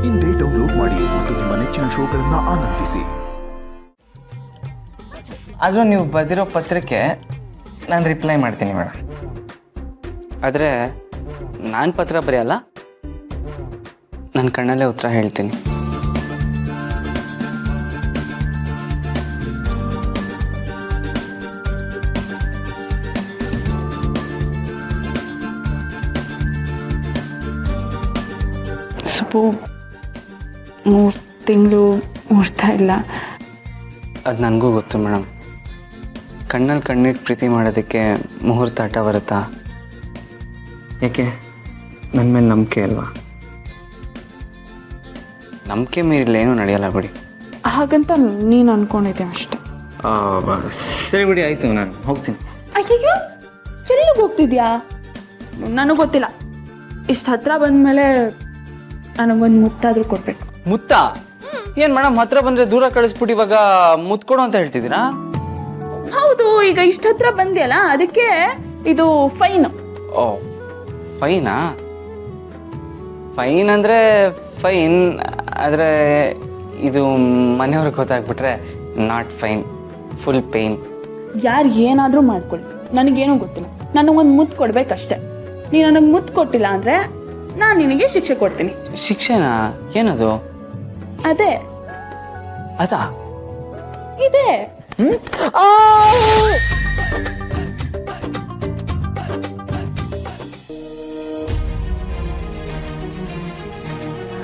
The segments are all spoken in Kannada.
ಇಂದೇ ಡೌನ್ಲೋಡ್ ಮಾಡಿ ಮತ್ತು ನಿಮ್ಮ ನೆಚ್ಚಿನ ಶೋಗಳನ್ನು ಆನಂದಿಸಿ. ಆದರೂ ನೀವು ಬರೆದಿರೋ ಪತ್ರಕ್ಕೆ ನಾನು ರಿಪ್ಲೈ ಮಾಡ್ತೀನಿ ಮೇಡಮ್. ಆದರೆ ನಾನು ಪತ್ರ ಬರೆಯಲ್ಲ, ನನ್ನ ಕಣ್ಣಲ್ಲೇ ಉತ್ತರ ಹೇಳ್ತೀನಿ. ಸ್ವಲ್ಪ 3 ತಿಂಗಳು ಓಡ್ತಾ ಇಲ್ಲ. ಅದು ನನಗೂ ಗೊತ್ತು ಮೇಡಮ್. ಕಣ್ಣಲ್ಲಿ ಕಣ್ಣಿಟ್ಟು ಪ್ರೀತಿ ಮಾಡೋದಕ್ಕೆ ಮುಹೂರ್ತ ಆಟ ಬರುತ್ತಾ? ಏಕೆ, ನನ್ನ ಮೇಲೆ ನಂಬಿಕೆ ಅಲ್ವಾ? ನಂಬಿಕೆ ಮೀರಿಲ್ಲ ಏನೂ ನಡೆಯಲ್ಲ ಬಿಡಿ. ಹಾಗಂತ ನೀನು ಅನ್ಕೊಂಡಿದ್ದೆ ಅಷ್ಟೆ. ಸರಿ ಬಿಡಿ, ಆಯಿತು, ನಾನು ಹೋಗ್ತೀನಿ. ಅಯ್ಯೋ, ಎಲ್ಲಿಗೆ ಹೋಗ್ತಿದ್ಯಾ? ನನಗೆ ಗೊತ್ತಿಲ್ಲ. ಇಷ್ಟು ಹತ್ರ ಬಂದಮೇಲೆ ನನಗೊಂದು ಮುತ್ತಾದರೂ ಕೊಡ್ಬೇಕು. ಮುತ್ತ? ಏನು ಮೇಡಮ್, ಹತ್ರ ಬಂದರೆ ದೂರ ಕಳಿಸ್ಬಿಟ್ಟು ಇವಾಗ ಮುತ್ಕೊಡು ಅಂತ ಹೇಳ್ತಿದ್ದೀರಾ? ಹೌದು, ಈಗ ಇಷ್ಟು ಹತ್ರ ಬಂದ್ಯಲ್ಲ, ಅದಕ್ಕೆ ಇದು ಫೈನ್. ಓ, ಫೈನಾ? ಫೈನ್ ಅಂದರೆ ಫೈನ್, ಆದರೆ ಇದು ಮನೆಯವ್ರಿಗೆ ಗೊತ್ತಾಗ್ಬಿಟ್ರೆ ನಾಟ್ ಫೈನ್, ಫುಲ್ ಪೇಯ್ನ್. ಯಾರು ಏನಾದರೂ ಮಾಡ್ಕೊಳ್ಳಿ, ನನಗೇನೂ ಗೊತ್ತಿಲ್ಲ. ನನಗೊಂದು ಮುತ್ತು ಕೊಡ್ಬೇಕಷ್ಟೆ. ನೀನು ನನಗೆ ಮುತ್ತು ಕೊಟ್ಟಿಲ್ಲ ಅಂದರೆ ನಾನು ನಿನಗೆ ಶಿಕ್ಷೆ ಕೊಡ್ತೀನಿ. ಶಿಕ್ಷೆನಾ? ಏನದು? ಅದೇ ಅದಾ? ಇದೆ.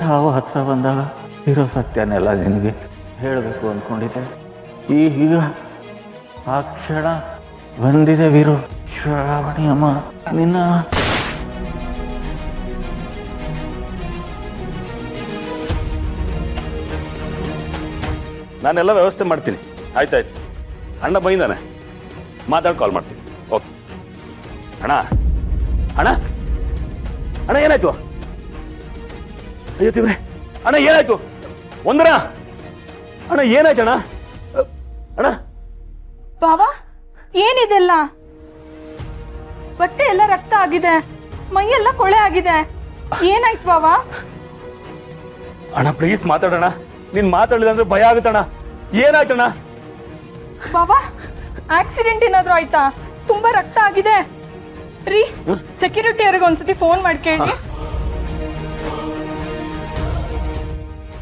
ಯಾವ ಹತ್ರ ಬಂದಾಗ ಇರೋ ಸತ್ಯನೆಲ್ಲ ನಿನಗೆ ಹೇಳಬೇಕು ಅಂದ್ಕೊಂಡಿದ್ದೆ. ಈಗ ಆ ಕ್ಷಣ ಬಂದಿದೆ ವೀರು. ಶ್ರಾವಣಿ ಅಮ್ಮ, ನಿನ್ನ ನಾನೆಲ್ಲ ವ್ಯವಸ್ಥೆ ಮಾಡ್ತೀನಿ. ಆಯ್ತಾಯ್ತು, ಅಣ್ಣ ಬೈದಾನೆ, ಮಾತಾಡಿ ಕಾಲ್ ಮಾಡ್ತೀನಿ. ಓಕೆ ಅಣ್ಣ. ಅಣ್ಣ ಅಣ್ಣ ಏನಾಯ್ತು? ಅಯ್ಯೋ ತಿವ್ರೆ, ಅಣ್ಣ ಏನಾಯ್ತು? ಒಂದರ ಅಣ್ಣ ಏನಾಯ್ತು? ಅಣ್ಣ ಅಣ್ಣ ಬಾಬಾ, ಏನಿದೆಲ್ಲ? ಬಟ್ಟೆ ಎಲ್ಲ ರಕ್ತ ಆಗಿದೆ, ಮೈಯೆಲ್ಲ ಕೊಳೆ ಆಗಿದೆ. ಏನಾಯ್ತು ಬಾಬಾ? ಅಣ್ಣ ಪ್ಲೀಸ್ ಮಾತಾಡೋಣ. ನೀನ್ ಮಾತಾಡಲಿಲ್ಲ ಅಂದ್ರೆ ಭಯ ಆಗುತ್ತಣ್ಣ. ಏನಾಯ್ತಣ್ಣ? ಬಾಬಾ, ಆಕ್ಸಿಡೆಂಟ್ ಏನಾದ್ರು ಆಯ್ತಾ? ತುಂಬಾ ರಕ್ತ ಆಗಿದೆ ರೀ. ಸೆಕ್ಯೂರಿಟಿ ಅವ್ರಿಗೆ ಒಂದ್ಸತಿ ಫೋನ್ ಮಾಡಿ ಕೇಳಿ.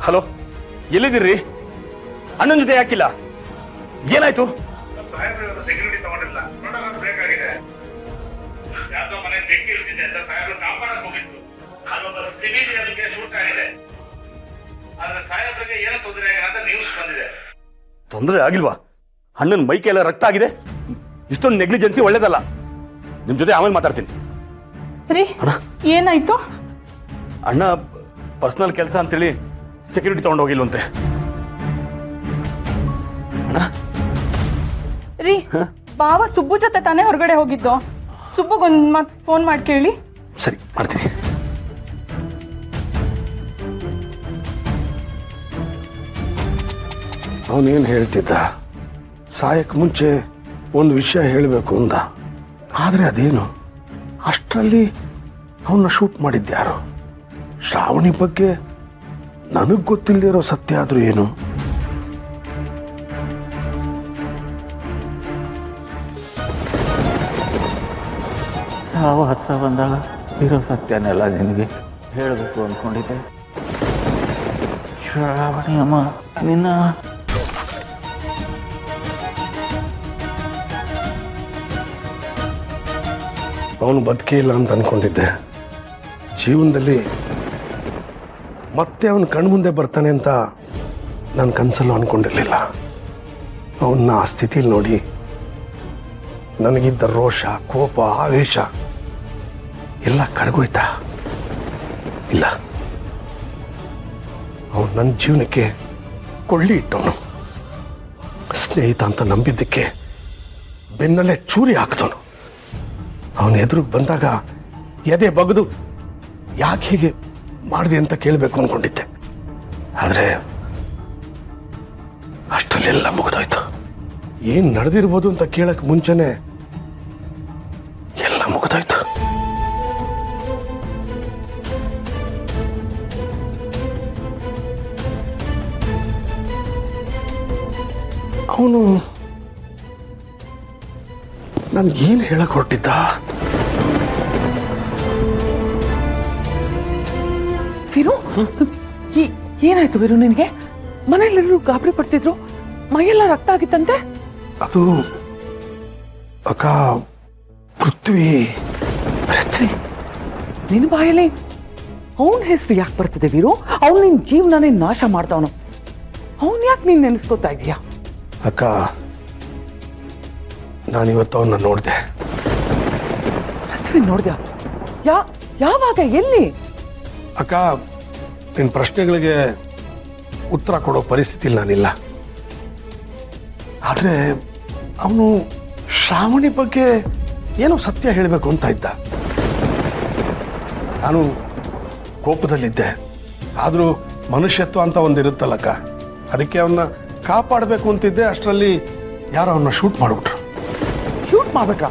ಹಲೋ, ಎಲ್ಲಿದ್ದೀರಿ? ಅಣ್ಣನ ಜೊತೆ ಯಾಕಿಲ್ಲ? ಏನಾಯ್ತು? ಸೆಕ್ಯೂರಿಟಿ ತಗೊಂಡಿಲ್ಲ, ಬೇಕಾಗಿದೆ. ಯಾವ್ದೋ ಮನೆ ಬೆಂಕಿ ಇರ್ತಿದೆ ಅಂತ ಸಾಹೇಬ್ರು ಕಾಪಾಡಕ್ ಹೋಗಿತ್ತು. ಅಲ್ಲೊಬ್ಬ ಸಿವಿಲಿಯನ್ಗೆ ಶೂಟ್ ಆಗಿದೆ. ಆದ್ರೆ ಸಾಹೇಬ್ರಿಗೆ ಏನೋ ತೊಂದರೆ ಆಗಿಲ್ಲ ಅಂತ ನ್ಯೂಸ್ ಬಂದಿದೆ. ತೊಂದರೆ ಆಗಿಲ್ವಾ? ಅಣ್ಣನ ಮೈಕೆ ಎಲ್ಲ ರಕ್ತ ಆಗಿದೆ. ಇಷ್ಟೊಂದು ನೆಗ್ಲಿಜೆನ್ಸಿ ಒಳ್ಳೇದಲ್ಲ. ನಿಮ್ ಜೊತೆ ಆಮೇಲೆ ಮಾತಾಡ್ತೀನಿ. ರೀ, ಏನಾಯ್ತು? ಅಣ್ಣ ಪರ್ಸನಲ್ ಕೆಲಸ ಅಂತೇಳಿ ಸೆಕ್ಯೂರಿಟಿ ತಗೊಂಡು ಹೋಗಿಲ್ವಂತೆ. ಅಣ್ಣ ರೀ, ಬಾವ ಸುಬ್ಬು ಜೊತೆ ತಾನೇ ಹೊರಗಡೆ ಹೋಗಿದ್ದು. ಸುಬ್ಬುಗೊಂದು ಮಾತು ಫೋನ್ ಮಾಡಿ ಕೇಳಿ. ಸರಿ, ಮಾಡ್ತೀನಿ. ಅವನೇನು ಹೇಳ್ತಿದ್ದ? ಸಾಯಕ್ಕೆ ಮುಂಚೆ ಒಂದು ವಿಷಯ ಹೇಳಬೇಕು ಅಂದ. ಆದರೆ ಅದೇನು? ಅಷ್ಟರಲ್ಲಿ ಅವನ್ನ ಶೂಟ್ ಮಾಡಿದ್ಯಾರು? ಶ್ರಾವಣಿ ಬಗ್ಗೆ ನನಗೆ ಗೊತ್ತಿಲ್ಲದೆ ಇರೋ ಸತ್ಯ ಆದರೂ ಏನು? ಯಾವ ಹತ್ರ ಬಂದಾಗ ಇರೋ ಸತ್ಯನೆಲ್ಲ ನಿನಗೆ ಹೇಳಬೇಕು ಅಂದ್ಕೊಂಡಿದ್ದೆ. ಶ್ರಾವಣಿ ಅಮ್ಮ, ನಿನ್ನ ಅವನು ಬದುಕೇ ಇಲ್ಲ ಅಂತ ಅಂದ್ಕೊಂಡಿದ್ದೆ. ಜೀವನದಲ್ಲಿ ಮತ್ತೆ ಅವನು ಕಣ್ಮುಂದೆ ಬರ್ತಾನೆ ಅಂತ ನಾನು ಕನಸಲ್ಲೂ ಅಂದ್ಕೊಂಡಿರಲಿಲ್ಲ. ಅವನ್ನ ಆ ಸ್ಥಿತಿಲಿ ನೋಡಿ ನನಗಿದ್ದ ರೋಷ, ಕೋಪ, ಆವೇಶ ಎಲ್ಲ ಕರಗೋಯ್ತಾ? ಇಲ್ಲ, ಅವನು ನನ್ನ ಜೀವನಕ್ಕೆ ಕೊಳ್ಳಿ ಇಟ್ಟವನು. ಸ್ನೇಹಿತ ಅಂತ ನಂಬಿದ್ದಕ್ಕೆ ಬೆನ್ನಲ್ಲೇ ಚೂರಿ ಹಾಕ್ತವನು. ಅವನ ಎದುರಿಗೆ ಬಂದಾಗ ಎದೆ ಬಗ್ದು ಯಾಕೆ ಹೀಗೆ ಮಾಡಿದೆ ಅಂತ ಕೇಳಬೇಕು ಅಂದ್ಕೊಂಡಿದ್ದೆ. ಆದರೆ ಅಷ್ಟರಲ್ಲೆಲ್ಲ ಮುಗಿದೋಯ್ತು. ಏನು ನಡೆದಿರ್ಬೋದು ಅಂತ ಕೇಳಕ್ಕೆ ಮುಂಚೆನೆ ಎಲ್ಲ ಮುಗಿದೋಯ್ತು. ಅವನು ನನ್ಗೇನು ಹೇಳಕ್ ಹೊರಟಿದ್ದ? ವೀರು ಏನಾಯ್ತು ವೀರು ನಿನಗೆ? ಮನೆಯಲ್ಲೆಲ್ಲರೂ ಗಾಬರಿ ಪಡ್ತಿದ್ರು, ಮೈಯೆಲ್ಲ ರಕ್ತ ಆಗಿತ್ತಂತೆ. ಅದು ಅಕ್ಕ, ಪೃಥ್ವಿ ನಿನ್ನ ಬಾಯಲ್ಲಿ ಅವನ ಹೆಸರು ಯಾಕೆ ಬರ್ತದೆ ವೀರು? ಅವನು ನಿನ್ನ ಜೀವನನೇ ನಾಶ ಮಾಡ್ದವನು. ಅವನ್ ಯಾಕೆ ನೀನು ನೆನೆಸ್ಕೋತಾ ಇದೀಯಾ? ಅಕ್ಕ, ನಾನಿವತ್ತು ಅವನ್ನ ನೋಡಿದೆ. ಪೃಥ್ವಿ ನೋಡ್ದ? ಯಾವಾಗ, ಎಲ್ಲಿ? ಅಕ್ಕ, ನಿನ್ನ ಪ್ರಶ್ನೆಗಳಿಗೆ ಉತ್ತರ ಕೊಡೋ ಪರಿಸ್ಥಿತಿಲಿ ನಾನಿಲ್ಲ. ಆದರೆ ಅವನು ಶ್ರಾವಣಿ ಬಗ್ಗೆ ಏನೋ ಸತ್ಯ ಹೇಳಬೇಕು ಅಂತ ಇದ್ದ. ನಾನು ಕೋಪದಲ್ಲಿದ್ದೆ, ಆದರೂ ಮನುಷ್ಯತ್ವ ಅಂತ ಒಂದಿರುತ್ತಲ್ಲಕ್ಕ, ಅದಕ್ಕೆ ಅವನ್ನ ಕಾಪಾಡಬೇಕು ಅಂತಿದ್ದೆ. ಅಷ್ಟರಲ್ಲಿ ಯಾರೋ ಅವನ್ನ ಶೂಟ್ ಮಾಡಿಬಿಟ್ರು. ಶೂಟ್ ಮಾಡ್ಬಿಟ್ರ?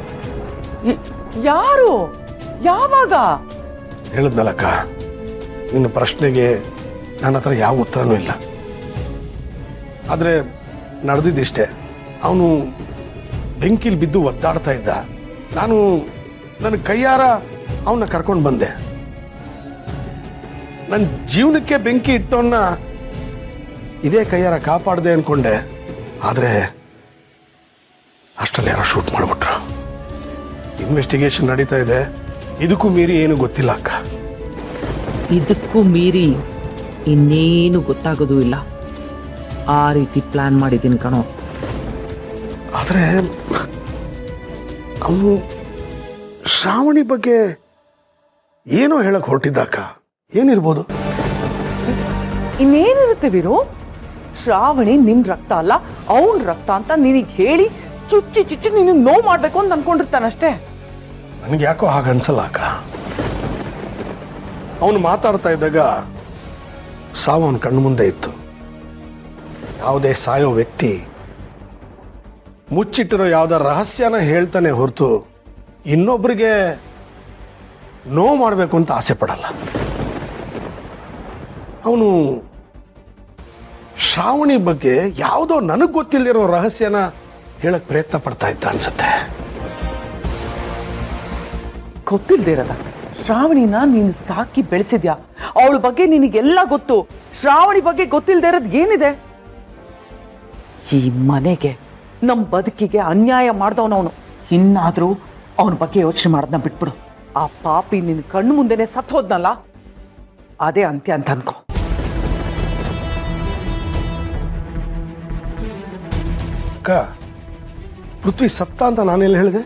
ಯಾರು? ಯಾವಾಗ? ಹೇಳಿದ್ನಲ್ಲಕ್ಕ, ನಿನ್ನ ಪ್ರಶ್ನೆಗೆ ನನ್ನ ಹತ್ರ ಯಾವ ಉತ್ತರನೂ ಇಲ್ಲ. ಆದರೆ ನಡೆದಿದ್ದಿಷ್ಟೇ. ಅವನು ಬೆಂಕಿಲಿ ಬಿದ್ದು ಒದ್ದಾಡ್ತಾ ಇದ್ದ. ನಾನು ನನ್ನ ಕೈಯಾರ ಅವನ್ನ ಕರ್ಕೊಂಡು ಬಂದೆ. ನನ್ನ ಜೀವನಕ್ಕೆ ಬೆಂಕಿ ಇಟ್ಟವನ್ನ ಇದೇ ಕೈಯಾರ ಕಾಪಾಡಿದೆ ಅನ್ಕೊಂಡೆ. ಆದರೆ ಅಷ್ಟರಲ್ಲಿ ಯಾರೋ ಶೂಟ್ ಮಾಡಿಬಿಟ್ರು. ಇನ್ವೆಸ್ಟಿಗೇಷನ್ ನಡೀತಾ ಇದೆ. ಇದಕ್ಕೂ ಮೀರಿ ಏನು ಗೊತ್ತಿಲ್ಲ ಅಕ್ಕ. ಇದಕ್ಕೂ ಮೀರಿ ಇನ್ನೇನು ಗೊತ್ತಾಗೋದು ಇಲ್ಲ. ಆ ರೀತಿ ಪ್ಲಾನ್ ಮಾಡಿದ್ದೀನಿ ಕಣೋ. ಆದರೆ ಅವನು ಶ್ರಾವಣಿ ಬಗ್ಗೆ ಏನೋ ಹೇಳಕ್ ಹೊರಟಿದ್ದಾಕ. ಏನಿರ್ಬೋದು? ಇನ್ನೇನಿರುತ್ತೆ ವೀರು? ಶ್ರಾವಣಿ ನಿನ್ ರಕ್ತ ಅಲ್ಲ, ಅವನ್ ರಕ್ತ ಅಂತ ನಿನಗೆ ಹೇಳಿ ಚುಚ್ಚಿ ನಿನಗೆ ನೋವು ಮಾಡ್ಬೇಕು ಅಂತ ಅನ್ಕೊಂಡಿರ್ತಾನಷ್ಟೇ. ನನಗೆ ಯಾಕೋ ಹಾಗನ್ಸಲ್ಲ ಅಕ್ಕ. ಅವನು ಮಾತಾಡ್ತಾ ಇದ್ದಾಗ ಸಾವು ಅವನ ಕಣ್ಣು ಮುಂದೆ ಇತ್ತು. ಯಾವುದೇ ಸಾಯೋ ವ್ಯಕ್ತಿ ಮುಚ್ಚಿಟ್ಟಿರೋ ಯಾವುದೋ ರಹಸ್ಯನ ಹೇಳ್ತಾನೆ ಹೊರತು ಇನ್ನೊಬ್ಬರಿಗೆ ನೋವು ಮಾಡಬೇಕು ಅಂತ ಆಸೆ ಪಡಲ್ಲ. ಅವನು ಶ್ರಾವಣಿ ಬಗ್ಗೆ ಯಾವುದೋ ನನಗೆ ಗೊತ್ತಿಲ್ಲದಿರೋ ರಹಸ್ಯನ ಹೇಳಕ್ ಪ್ರಯತ್ನ ಪಡ್ತಾ ಇದ್ದ ಅನ್ಸುತ್ತೆ. ಗೊತ್ತಿಲ್ದೇ ಇರದ ಶ್ರಾವಣಿನ ನೀನು ಸಾಕಿ ಬೆಳೆಸಿದ್ಯಾ. ಅವಳ ಬಗ್ಗೆ ನಿನಗೆಲ್ಲ ಗೊತ್ತು. ಶ್ರಾವಣಿ ಬಗ್ಗೆ ಗೊತ್ತಿಲ್ದೇ ಇರೋದು ಏನಿದೆ? ಈ ಮನೆಗೆ, ನಮ್ಮ ಬದುಕಿಗೆ ಅನ್ಯಾಯ ಮಾಡ್ದವನವನು. ಇನ್ನಾದ್ರೂ ಅವನ ಬಗ್ಗೆ ಯೋಚನೆ ಮಾಡೋದನ್ನ ಬಿಟ್ಬಿಡು. ಆ ಪಾಪಿ ನಿನ್ನ ಕಣ್ಣು ಮುಂದೆನೆ ಸತ್ತು ಹೋದ್ನಲ್ಲ, ಅದೇ ಅಂತ್ಯ ಅಂತ ಅನ್ಕೋ. ಅಕ್ಕ, ಪೃಥ್ವಿ ಸತ್ತ ಅಂತ ನಾನೆಲ್ಲ ಹೇಳಿದೆ?